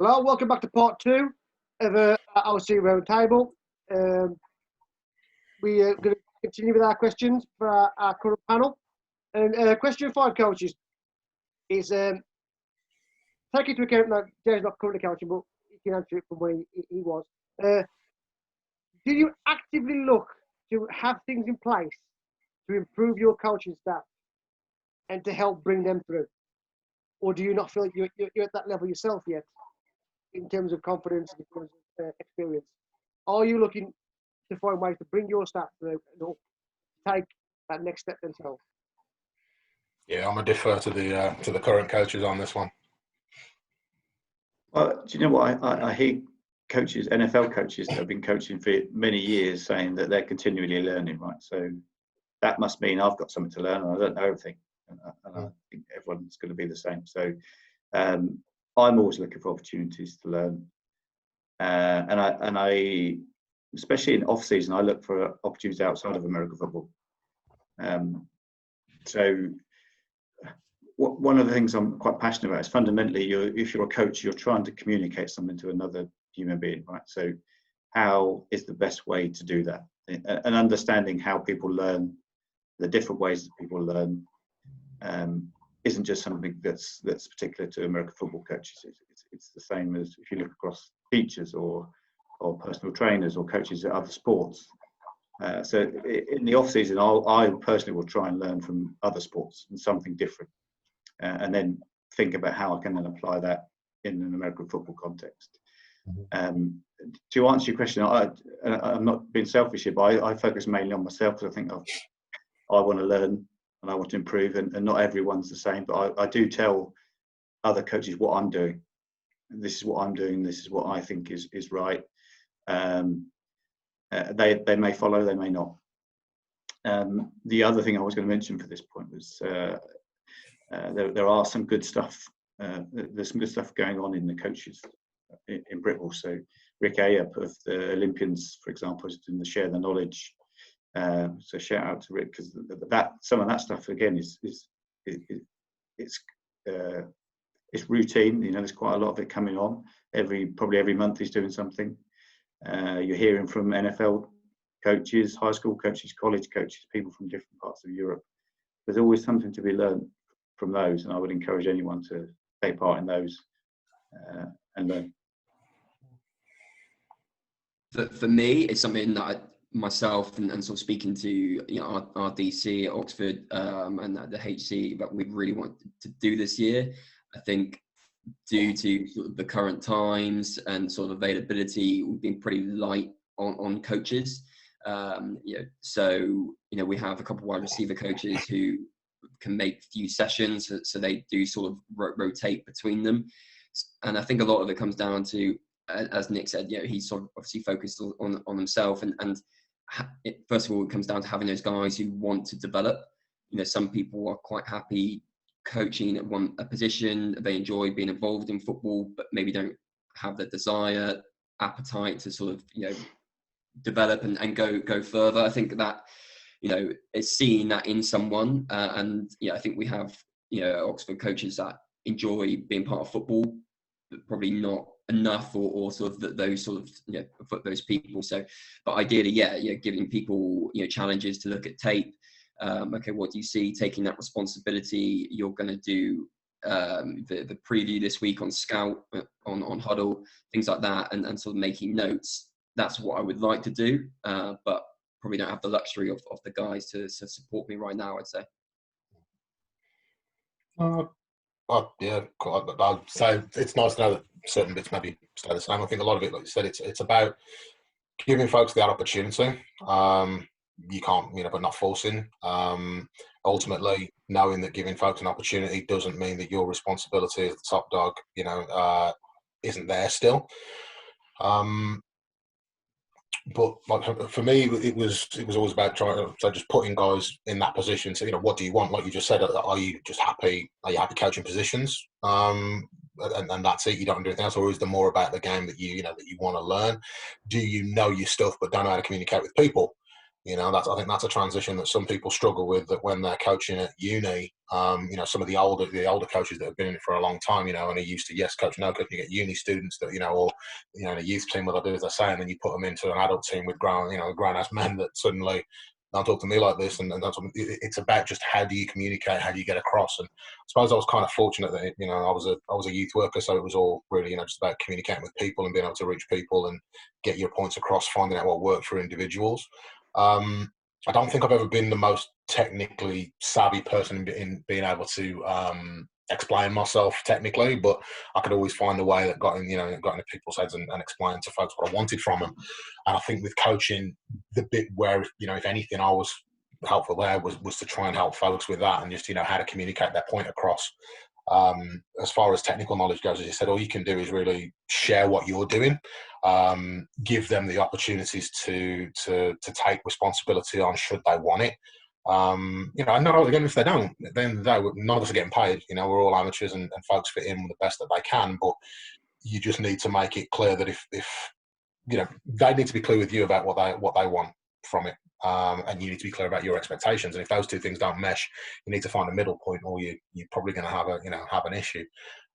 Hello, welcome back to part 2 of our series Roundtable. We are going to continue with our questions for our current panel. And question 5, coaches, is take into account that Jay's not currently coaching, but he can answer it from when he was. Do you actively look to have things in place to improve your coaching staff and to help bring them through? Or do you not feel like you're at that level yourself yet in terms of confidence, in terms of experience? Are you looking to find ways to bring your staff through and take that next step themselves? Yeah, I'm going to defer to the current coaches on this one. Do you know what? I hear coaches, NFL coaches that have been coaching for many years saying that they're continually learning, right? So that must mean I've got something to learn and I don't know everything. And I think everyone's going to be the same. So I'm always looking for opportunities to learn. And I, especially in off season, I look for opportunities outside of American football. So one of the things I'm quite passionate about is fundamentally, if you're a coach, you're trying to communicate something to another human being, right? So how is the best way to do that? And understanding how people learn, the different ways that people learn, isn't just something that's particular to American football coaches. It's the same as if you look across teachers or personal trainers or coaches at other sports. So in the off season, I personally will try and learn from other sports and something different, and then think about how I can then apply that in an American football context. To answer your question, I'm not being selfish here, but I focus mainly on myself because I think I want to learn and I want to improve, and not everyone's the same. But I do tell other coaches what I'm doing. This is what I'm doing. This is what I think is right. They may follow, they may not. The other thing I was going to mention for this point was there are some good stuff. There's some good stuff going on in the coaches in Brittle. So Rick Ayup of the Olympians, for example, is doing the Share the Knowledge. So shout out to Rick, because some of that stuff again is routine. You know, there's quite a lot of it coming on. Probably every month he's doing something. You're hearing from NFL coaches, high school coaches, college coaches, people from different parts of Europe. There's always something to be learned from those, and I would encourage anyone to take part in those and learn. For me, it's something that myself and sort of speaking to our DC at Oxford and the HC that we really want to do this year. I think due to sort of the current times and sort of availability, we've been pretty light on coaches. So we have a couple of wide receiver coaches who can make a few sessions, so they do sort of rotate between them. And I think a lot of it comes down to, as Nick said, he's sort of obviously focused on himself, and first of all, it comes down to having those guys who want to develop. Some people are quite happy coaching at a position, they enjoy being involved in football, but maybe don't have the desire, appetite to sort of develop and go further. I think that is seeing that in someone, and I think we have Oxford coaches that enjoy being part of football, but probably not enough or sort of those sort of those people. So, but ideally, giving people challenges to look at tape. Okay, what do you see? Taking that responsibility. You're going to do the preview this week on Scout, on Huddle, things like that, and sort of making notes. That's what I would like to do, but probably don't have the luxury of the guys to support me right now, I'd say. Yeah, I'd say it's nice to know that certain bits maybe stay the same. I think a lot of it, like you said, it's about giving folks that opportunity. You can't, but not forcing. Ultimately, knowing that giving folks an opportunity doesn't mean that your responsibility as the top dog, isn't there still. But like for me, it was always about just putting guys in that position. So what do you want? Like you just said, are you just happy? Are you happy coaching positions? And that's it. You don't do anything else, or is there more about the game that you want to learn? Do you know your stuff but don't know how to communicate with people? I think that's a transition that some people struggle with, that when they're coaching at uni, some of the older coaches that have been in it for a long time, and are used to yes coach, no coach. You get uni students that, or in a youth team, what they'll do is they say, and then you put them into an adult team with grown ass men that suddenly don't talk to me like this, and that's what, it's about just how do you communicate, how do you get across. And I suppose I was kind of fortunate that I was a youth worker, so it was all really just about communicating with people and being able to reach people and get your points across, finding out what worked for individuals. I don't think I've ever been the most technically savvy person in being able to explain myself technically, but I could always find a way that got into people's heads and explain to folks what I wanted from them. And I think with coaching, the bit where if anything I was helpful there was to try and help folks with that, and just how to communicate their point across. As far as technical knowledge goes, as you said, all you can do is really share what you're doing, give them the opportunities to take responsibility on should they want it. And not again, if they don't, then none of us are getting paid. We're all amateurs, and folks fit in the best that they can. But you just need to make it clear that if they need to be clear with you about what they want from it. And you need to be clear about your expectations. And if those two things don't mesh, you need to find a middle point, or you're probably going to have an issue.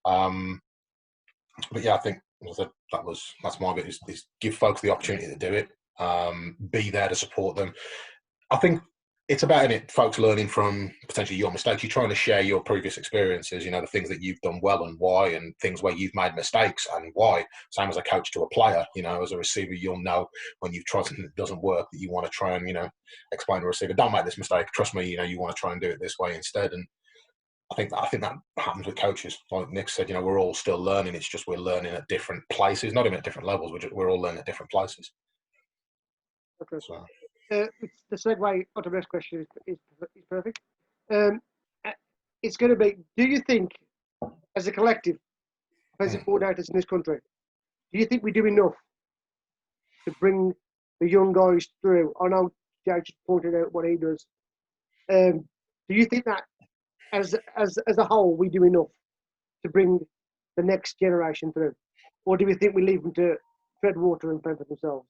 But yeah, I think that's my bit, is give folks the opportunity to do it. Be there to support them. I think it's about folks learning from potentially your mistakes. You're trying to share your previous experiences, the things that you've done well and why, and things where you've made mistakes and why. Same as a coach to a player, as a receiver, you'll know when you've tried something that doesn't work, that you want to try and, explain to a receiver, don't make this mistake. Trust me, you want to try and do it this way instead. And I think that happens with coaches. Like Nick said, we're all still learning. It's just we're learning at different places, not even at different levels. We're all learning at different places. Okay. So. The segue onto the next question is perfect. It's going to be: do you think, as a collective, as coordinators in this country, do you think we do enough to bring the young guys through? I know Jay just pointed out what he does. Do you think that, as a whole, we do enough to bring the next generation through, or do we think we leave them to tread water and fend for themselves?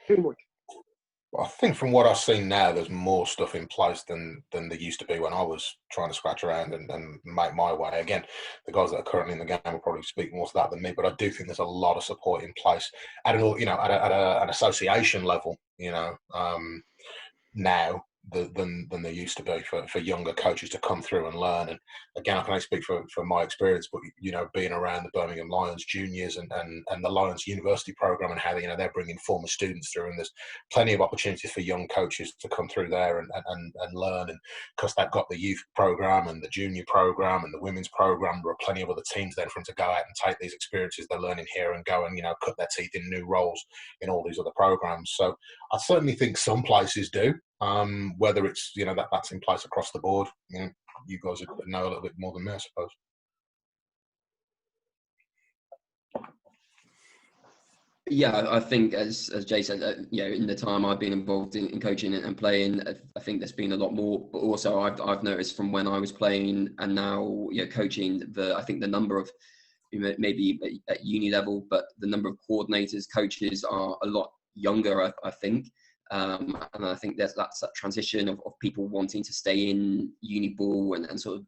Too much. I think from what I've seen now, there's more stuff in place than there used to be when I was trying to scratch around and make my way. Again, the guys that are currently in the game will probably speak more to that than me, but I do think there's a lot of support in place at an association level, now than there used to be for younger coaches to come through and learn. And again, I can only speak for my experience, but being around the Birmingham Lions juniors and the Lions University program, and how they're bringing former students through, and there's plenty of opportunities for young coaches to come through there and learn. And because they've got the youth program and the junior program and the women's program, there are plenty of other teams then for them to go out and take these experiences they're learning here and go and cut their teeth in new roles in all these other programs. So I certainly think some places do. Whether it's that's in place across the board, you guys would know a little bit more than me, I suppose. Yeah, I think as Jay said, in the time I've been involved in coaching and playing, I think there's been a lot more. But also, I've noticed from when I was playing and now coaching, I think the number of maybe at uni level, but the number of coordinators, coaches are a lot younger, I think. And I think that's that transition of people wanting to stay in uni ball and sort of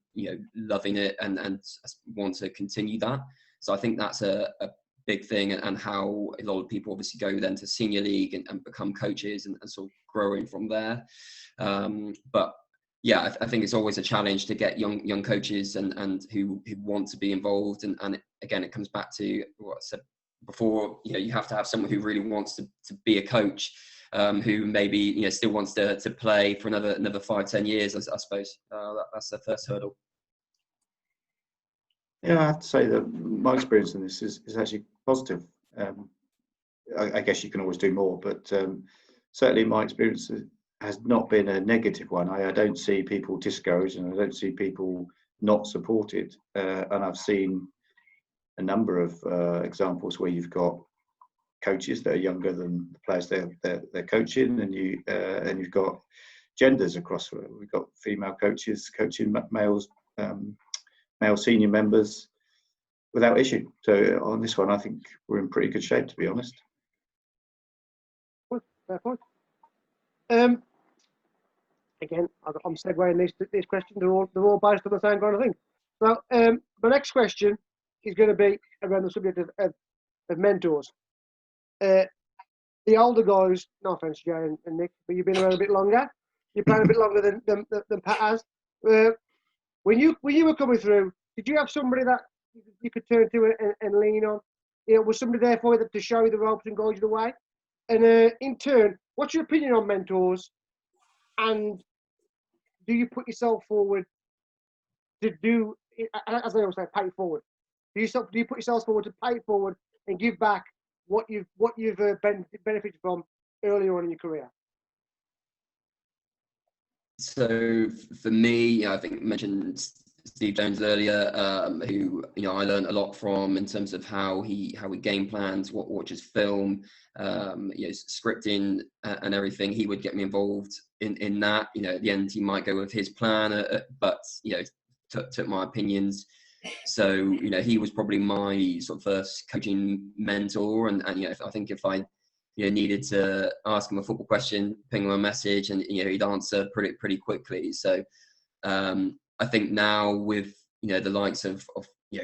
loving it and want to continue that. So I think that's a big thing, and how a lot of people obviously go then to senior league and become coaches and sort of growing from there. But yeah, I think it's always a challenge to get young coaches and who want to be involved. And again, it comes back to what I said before. You have to have someone who really wants to be a coach. Who maybe still wants to play for another 5-10 years, I suppose. That's the first hurdle. Yeah, I have to say that my experience in this is actually positive. I guess you can always do more, but certainly my experience has not been a negative one. I don't see people discouraged, and I don't see people not supported. And I've seen a number of examples where you've got coaches that are younger than the players they're coaching, and you've got genders across. We've got female coaches coaching males, male senior members without issue. So on this one, I think we're in pretty good shape, to be honest. Fair point. Again, I'm segueing these questions. They're all based on the same kind of thing. So the next question is going to be around the subject of mentors. The older guys, no offence, Jay and Nick, but you've been around a bit longer. You've played a bit longer than Pat has. When you were coming through, did you have somebody that you could turn to and lean on? You know, was somebody there for you to show you the ropes and guide you the way? And in turn, what's your opinion on mentors? And do you put yourself forward to do, as I always say, pay it forward? Do you put yourself forward to pay it forward and give back what you've benefited from earlier on in your career? So for me, I think I mentioned Steve Jones earlier, who I learned a lot from in terms of how he game plans, what watches film, scripting and everything. He would get me involved in that. At the end he might go with his plan, but took my opinions. So he was probably my sort of first coaching mentor, and I think if I needed to ask him a football question, ping him a message, and he'd answer pretty quickly. So I think now with the likes of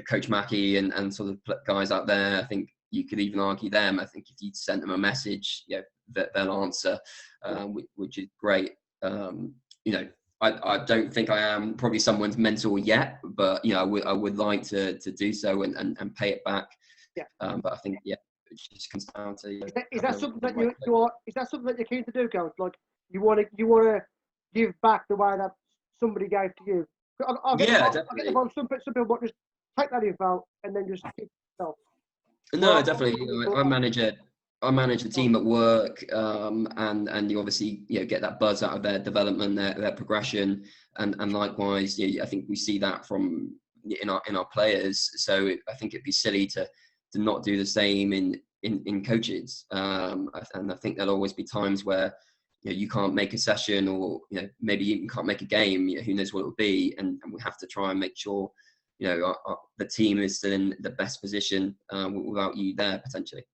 Coach Mackey and sort of guys out there, I think you could even argue them. I think if you sent them a message, they'll answer, which is great. I don't think I am probably someone's mentor yet, but I would like to do so and pay it back. Yeah. But I think it just comes down to is that something that you are? Is that something that you're keen to do, Coach? Like you want to give back the way that somebody gave to you? Definitely. Some people want just take that info and then just keep it yourself. No, definitely. I manage a team at work, and you obviously get that buzz out of their development, their progression, and likewise, I think we see that from in our players. So I think it'd be silly to not do the same in coaches. And I think there'll always be times where you can't make a session, or maybe you can't make a game. Who knows what it will be, and we have to try and make sure the team is still in the best position without you there potentially.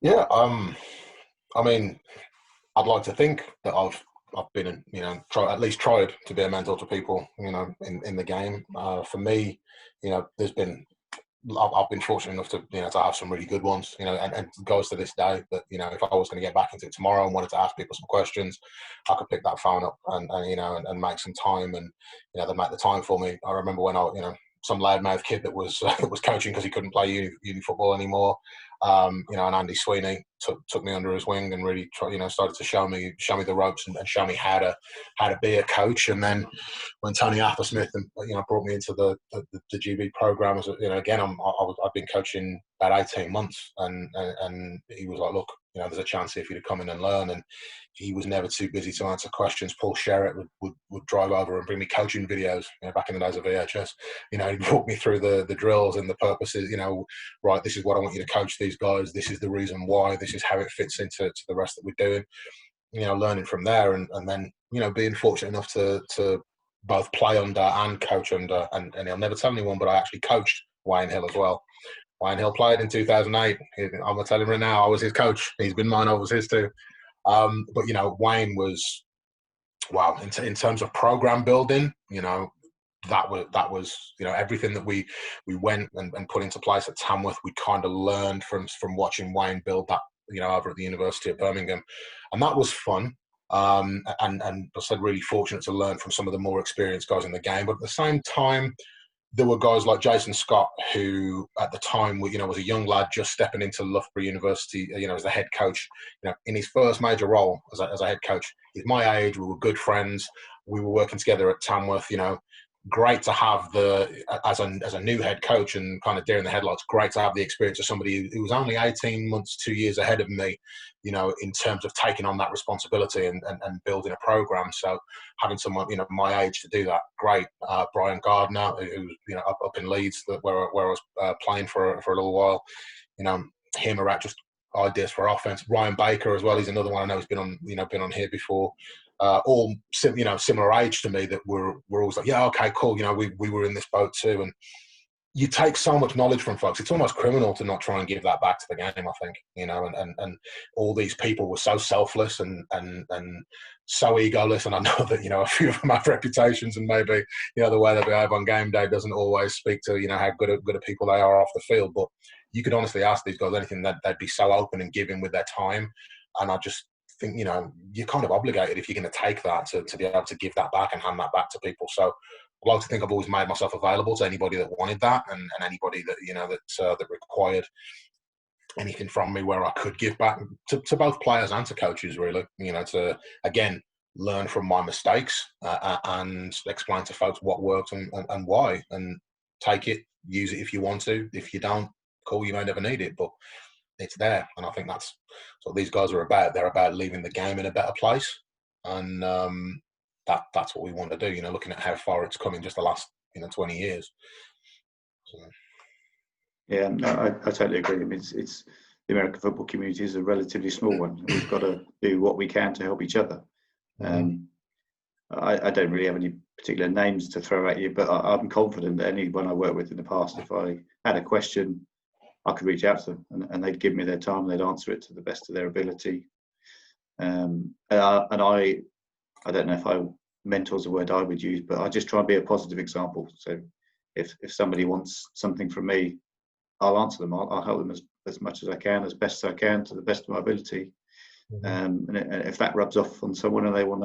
Yeah, I mean, I'd like to think that I've been, at least tried to be a mentor to people, in the game. For me, there's been, I've been fortunate enough to, to have some really good ones, and guys to this day that, if I was going to get back into it tomorrow and wanted to ask people some questions, I could pick that phone up and make some time, and, they make the time for me. I remember when some loudmouth kid that was coaching because he couldn't play uni football anymore. And Andy Sweeney took me under his wing and really started to show me the ropes and show me how to be a coach. And then when Tony Athersmith brought me into the GB program, again I've been coaching about 18 months, and he was like, look, there's a chance here for you to come in and learn. And he was never too busy to answer questions. Paul Sherritt would drive over and bring me coaching videos, back in the days of VHS. He'd walk me through the drills and the purposes, right, this is what I want you to coach these guys. This is the reason why. This is how it fits into the rest that we're doing. Learning from there, and then, being fortunate enough to both play under and coach under, and he'll never tell anyone, but I actually coached Wayne Hill as well. Wayne Hill played in 2008. I'm going to tell him right now, I was his coach. He's been mine, I was his too. But, Wayne was, wow, in terms of program building, that was everything that we went and put into place at Tamworth, we kind of learned from watching Wayne build that, over at the University of Birmingham. And that was fun. And I said, really fortunate to learn from some of the more experienced guys in the game. But at the same time, there were guys like Jason Scott, who at the time, was a young lad just stepping into Loughborough University, as the head coach, in his first major role as a head coach. He's my age. We were good friends. We were working together at Tamworth, great to have as a new head coach and kind of deer in the headlights, great to have the experience of somebody who was only 18 months, 2 years ahead of me, in terms of taking on that responsibility and building a program. So having someone, my age to do that, great. Brian Gardner, who's, up in Leeds, where I was playing for a little while, him around just ideas for offense. Ryan Baker as well. He's another one I know who's been on here before. All similar age to me, that we're always like, yeah, okay, cool. We were in this boat too, and you take so much knowledge from folks. It's almost criminal to not try and give that back to the game, I think, you know, and all these people were so selfless and so egoless. And I know that, you know, a few of them have reputations, and maybe, you know, the way they behave on game day doesn't always speak to, you know, how good a people they are off the field. But you could honestly ask these guys anything, that they'd be so open and giving with their time. And I just think, you know, you're kind of obligated, if you're going to take that, to be able to give that back and hand that back to people. So I like to think I've always made myself available to anybody that wanted that, and anybody that, you know, that required anything from me where I could give back to both players and to coaches, really, you know, to, again, learn from my mistakes and explain to folks what works and why, and take it, use it if you want to. If you don't, cool, you may never need it, but it's there. And I think that's what these guys are about. They're about leaving the game in a better place, and that's what we want to do, you know, looking at how far it's come in just the last, you know, 20 years. So. Yeah, no, I totally agree. I mean, it's the American football community is a relatively small one. We've got to do what we can to help each other. I don't really have any particular names to throw at you, but I'm confident that anyone I worked with in the past, if I had a question, I could reach out to them, and they'd give me their time, and they'd answer it to the best of their ability. And I don't know if mentor's a word I would use, but I just try and be a positive example. So if somebody wants something from me, I'll answer them. I'll help them as much as I can, as best as I can, to the best of my ability. And if that rubs off on someone and they want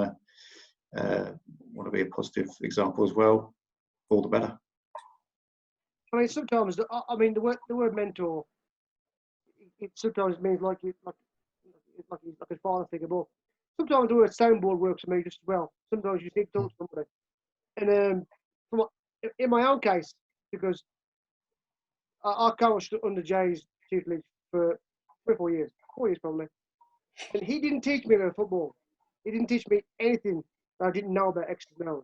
to be a positive example as well, all the better. I mean, sometimes, I mean, the word mentor, it sometimes means like a father figure, but sometimes the word soundboard works for me just as well. Sometimes you need to talk to somebody. And in my own case, because I coached under Jay's tutelage for 3 or 4 years, 4 years probably. And he didn't teach me about football. He didn't teach me anything that I didn't know about X's and O's.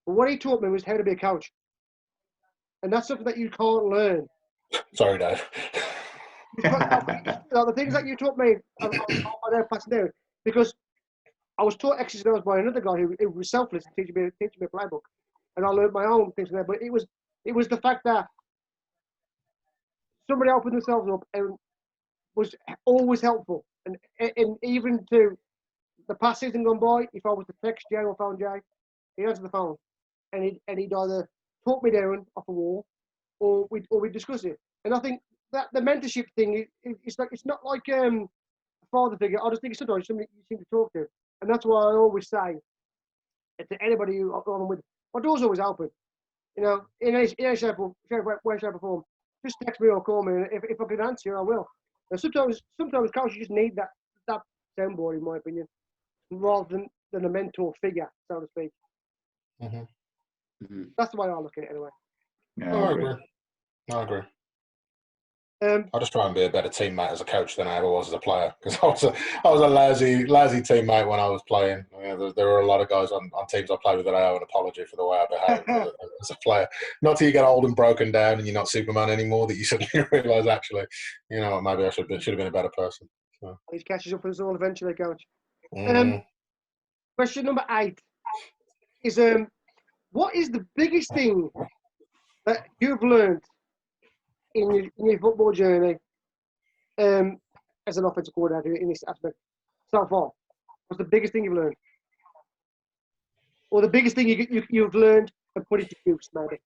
But what he taught me was how to be a coach. And that's something that you can't learn. Sorry, Dave. The things that you taught me, I don't pass down, because I was taught X's and O's by another guy who was selfless and teaching me a playbook, and I learned my own things from there. But it was the fact that somebody opened themselves up and was always helpful, and even to the past season gone by, if I was to text Jay or phone Jay, he'd answer the phone, and he'd either talk me down off a wall, or we'd discuss it. And I think that the mentorship thing, it's not like a father figure. I just think it's sometimes somebody you seem to talk to, and that's why I always say to anybody who I'm with, my door's always open. You know, in any shape or form, just text me or call me, and if I can answer, I will. And sometimes coaches just need that soundboard, in my opinion, rather than a mentor figure, so to speak. That's the way I look at it, anyway. Yeah, I agree. I just try and be a better teammate as a coach than I ever was as a player, because I was a lazy teammate when I was playing. I mean, there were a lot of guys on teams I played with that I owe an apology for the way I behaved as a player. Not till you get old and broken down and you're not Superman anymore that you suddenly realise, actually, you know, maybe I should have been a better person. So. He catches up with us all eventually, coach. Mm. Question number 8 is what is the biggest thing that you've learned in your football journey as an offensive coordinator in this aspect so far? What's the biggest thing you've learned? Or the biggest thing you've learned and put into use, maybe?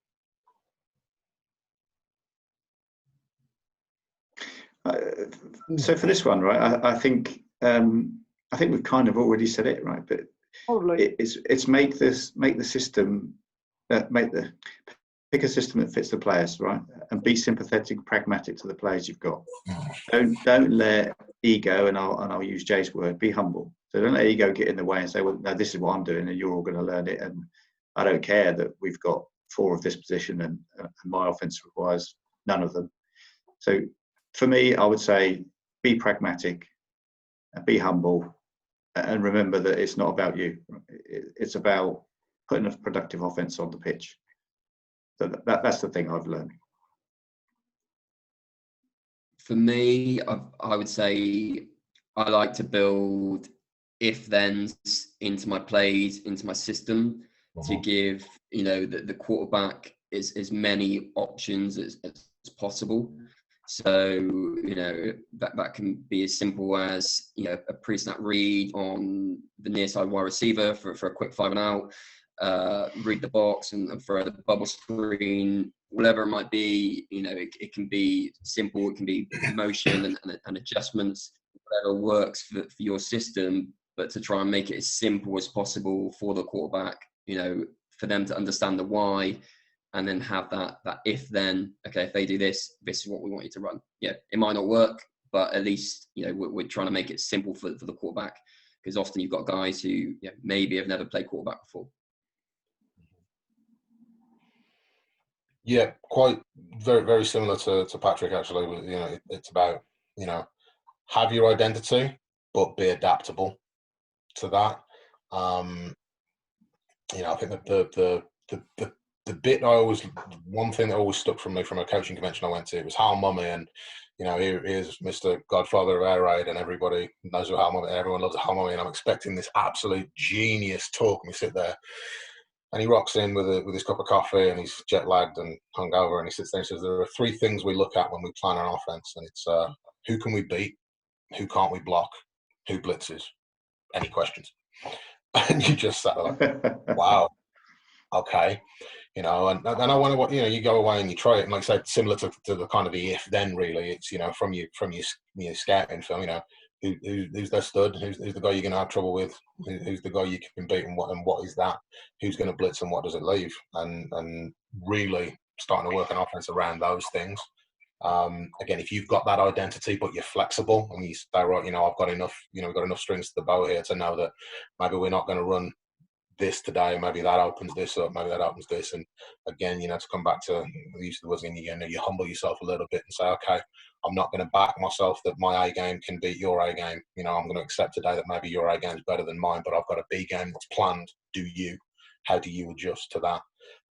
So for this one, right, I think we've kind of already said it, right? But probably it's make the system pick a system that fits the players, right, and be sympathetic, pragmatic to the players you've got. Don't let ego, and I'll use Jay's word, be humble. So don't let ego get in the way and say, well, no, this is what I'm doing, and you're all going to learn it, and I don't care that we've got 4 of this position, and my offense requires none of them. So for me, I would say be pragmatic, be humble, and remember that it's not about you. It's about putting a productive offense on the pitch. So that's the thing I've learned. For me, I would say I like to build if-thens into my plays, into my system, to give, you know, the quarterback as many options as possible. So, you know, that can be as simple as, you know, a pre-snap read on the near side wide receiver for a quick 5 and out, read the box and throw the bubble screen, whatever it might be. You know, it can be simple, it can be motion and adjustments, whatever works for your system, but to try and make it as simple as possible for the quarterback, you know, for them to understand the why, and then have that if then, okay, if they do this, this is what we want you to run. Yeah, it might not work, but at least, you know, we're trying to make it simple for the quarterback, because often you've got guys who maybe have never played quarterback before. Yeah, quite very, very similar to Patrick, actually. You know, it's about, you know, have your identity, but be adaptable to that. You know, I think that the bit one thing that always stuck from me from a coaching convention I went to, it was Hal Mummy, and you know, here's Mr. Godfather of Air Raid, and everybody knows who Hal Mummy, everyone loves Hal Mummy, and I'm expecting this absolute genius talk, and we sit there, and he rocks in with his cup of coffee, and he's jet lagged and hungover, and he sits there and says, there are 3 things we look at when we plan an offense, and it's who can we beat, who can't we block, who blitzes, any questions? And you just sat like, wow, okay. You know, and I want to, you know, you go away and you try it, and like I said, similar to the kind of the if then, really, it's, you know, from your scouting film, you know, who's their stud, who's the guy you're going to have trouble with, who's the guy you can beat, and what is that, who's going to blitz and what does it leave, and really starting to work an offense around those things. Again, if you've got that identity but you're flexible and you say, right, you know, I've got enough, you know, we've got enough strings to the bow here to know that maybe we're not going to run this today, maybe that opens this up, maybe that opens this, and again, you know, to come back to the use of the words, you know, you humble yourself a little bit and say, okay, I'm not going to back myself that my A game can beat your A game. You know, I'm going to accept today that maybe your A game is better than mine, but I've got a B game that's planned. How do you adjust to that?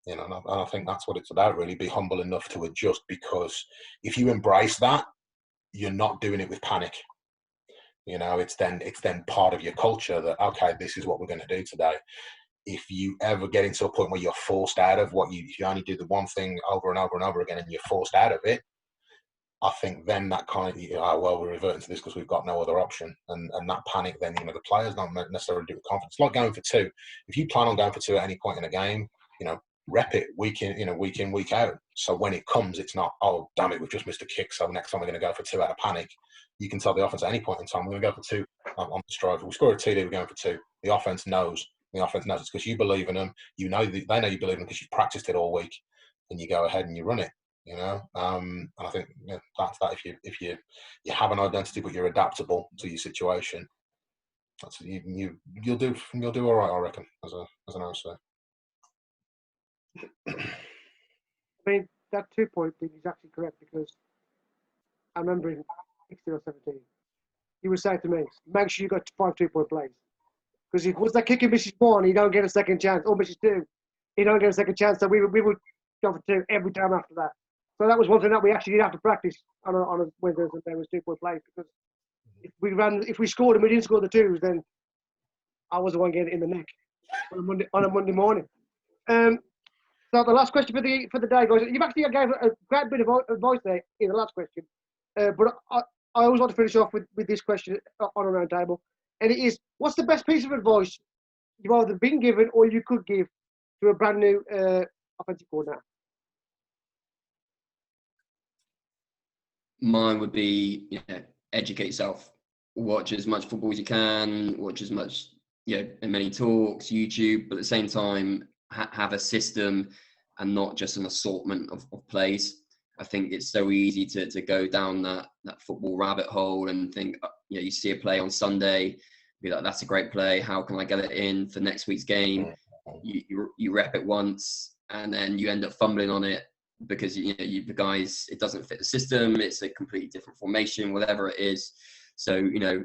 You know, and I think that's what it's about, really. Be humble enough to adjust, because if you embrace that, you're not doing it with panic. You know, it's then part of your culture that, okay, this is what we're going to do today. If you ever get into a point where you're forced out of if you only do the one thing over and over and over again and you're forced out of it, I think then that kind of, well, we're reverting to this because we've got no other option. And that panic, then, you know, the players don't necessarily do it with confidence. It's like going for 2. If you plan on going for 2 at any point in a game, you know, rep it week in, week out. So when it comes, it's not, oh, damn it, we've just missed a kick, so next time we're going to go for 2 out of panic. You can tell the offense at any point in time, we're going to go for 2 on the stride. If we score a TD, we're going for 2. The offense knows. The offense knows it's because you believe in them. You know, they know you believe in them because you've practiced it all week, and you go ahead and you run it. You know, and I think, you know, that's that. If you have an identity but you're adaptable to your situation, that's you'll do all right, I reckon, as an OC. I mean, that 2-point thing is actually correct, because I remember in 16 or 17, he was saying to me, make sure you got 5 2-point plays. Because if once that kicker misses 1, he don't get a second chance, or misses 2, he don't get a second chance. So we would go for 2 every time after that. So that was one thing that we actually did have to practice on a Wednesday and Sunday, was 2-point plays, because if we scored and we didn't score the 2s, then I was the one getting it in the neck on a Monday morning. So the last question for the day, guys. You've actually gave a great bit of advice there in the last question, but I always want to finish off with this question on a round table, and it is: what's the best piece of advice you've either been given or you could give to a brand new offensive coordinator? Mine would be, you know, educate yourself. Watch as much football as you can. Watch as much, you know, and many talks, YouTube, but at the same time, have a system and not just an assortment of plays. I think it's so easy to go down that football rabbit hole and think, you know, you see a play on Sunday, be like, that's a great play. How can I get it in for next week's game? You rep it once, and then you end up fumbling on it because, you know, the guys, it doesn't fit the system. It's a completely different formation, whatever it is. So, you know,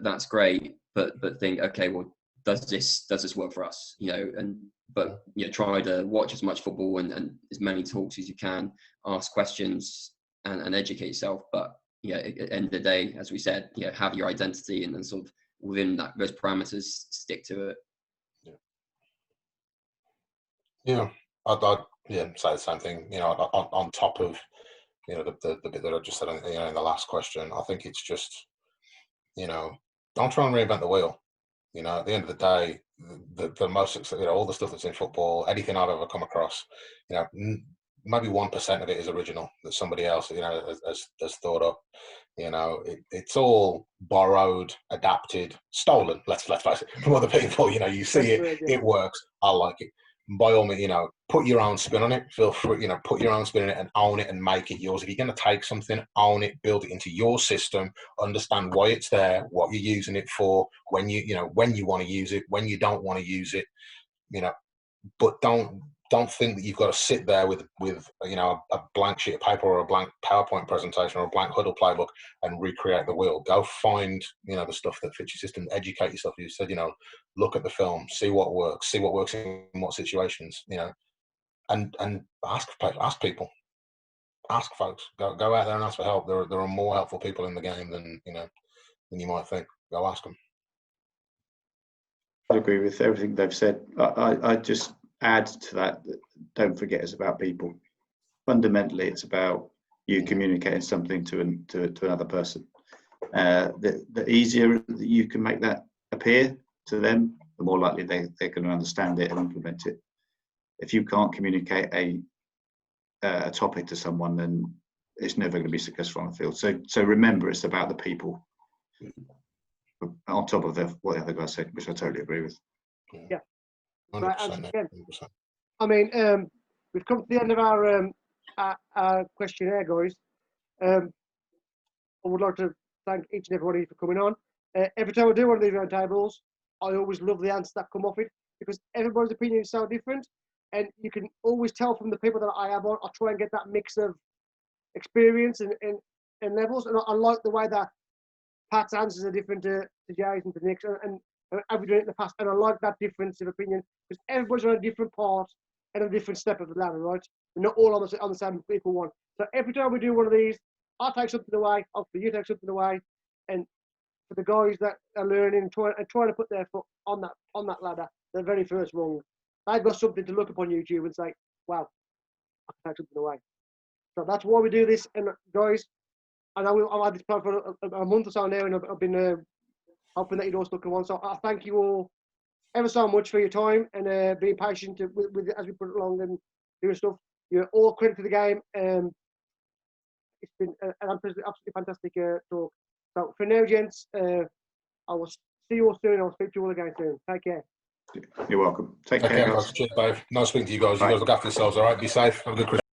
that's great, but think, okay, well, does this work for us? You know, but you know, try to watch as much football and as many talks as you can, ask questions and educate yourself. But yeah, at the end of the day, as we said, you know, have your identity and then sort of within those parameters, stick to it. Yeah. I'd say the same thing. On top of the bit that I just said in the last question, I think it's just don't try and reinvent the wheel. At the end of the day, the most all the stuff that's in football, anything I've ever come across, maybe 1% of it is original that somebody else has thought up. It's all borrowed, adapted, stolen. Let's face it, from other people. You see it works. I like it. By all means, put your own spin on it. Feel free, put your own spin on it and own it and make it yours. If you're going to take something, own it, build it into your system, understand why it's there, what you're using it for, when you want to use it, when you don't want to use it, but don't think that you've got to sit there with a blank sheet of paper or a blank PowerPoint presentation or a blank huddle playbook and recreate the wheel. Go find the stuff that fits your system. Educate yourself. You said look at the film, see what works in what situations. And ask people, ask folks. Go out there and ask for help. There are more helpful people in the game than you might think. Go ask them. I agree with everything they've said. I just add to that, don't forget it's about people. Fundamentally, it's about you communicating something to another person. The easier that you can make that appear to them, the more likely they're going to understand it and implement it. If you can't communicate a topic to someone, then it's never going to be successful on the field. So remember, it's about the people. On top of what the other guy said, which I totally agree with. Yeah. 100%, Right, and again, 100%. I mean, we've come to the end of our questionnaire, guys. I would like to thank each and everybody for coming on. Every time I do one of these roundtables, I always love the answers that come off it, because everybody's opinion is so different, and you can always tell from the people that I have on. I try and get that mix of experience and levels, and I like the way that Pat's answers are different to Jay's and to Nick's, and I've been doing it in the past, and I like that difference of opinion, because everybody's on a different part and a different step of the ladder, right? We're not all on the same equal one. So every time we do one of these, I'll take something away, hopefully you take something away, and for the guys that are learning and trying to put their foot on that ladder, the very first rung, they've got something to look up on YouTube and say, wow, I can take something away. So that's why we do this, and guys, and I've had this plan for a month or so now, and I've been hoping that you'd all stuck around. So I thank you all ever so much for your time and being patient with as we put it along and doing stuff. You're all credit to the game. It's been an absolutely fantastic talk. So for now, gents, I will see you all soon. I'll speak to you all again soon. Take care. You're welcome. Take care, Take care, guys. guys. Cheers, Dave. Nice speaking to you guys. Bye. You guys look after yourselves, all right? Be safe. Have a good Christmas.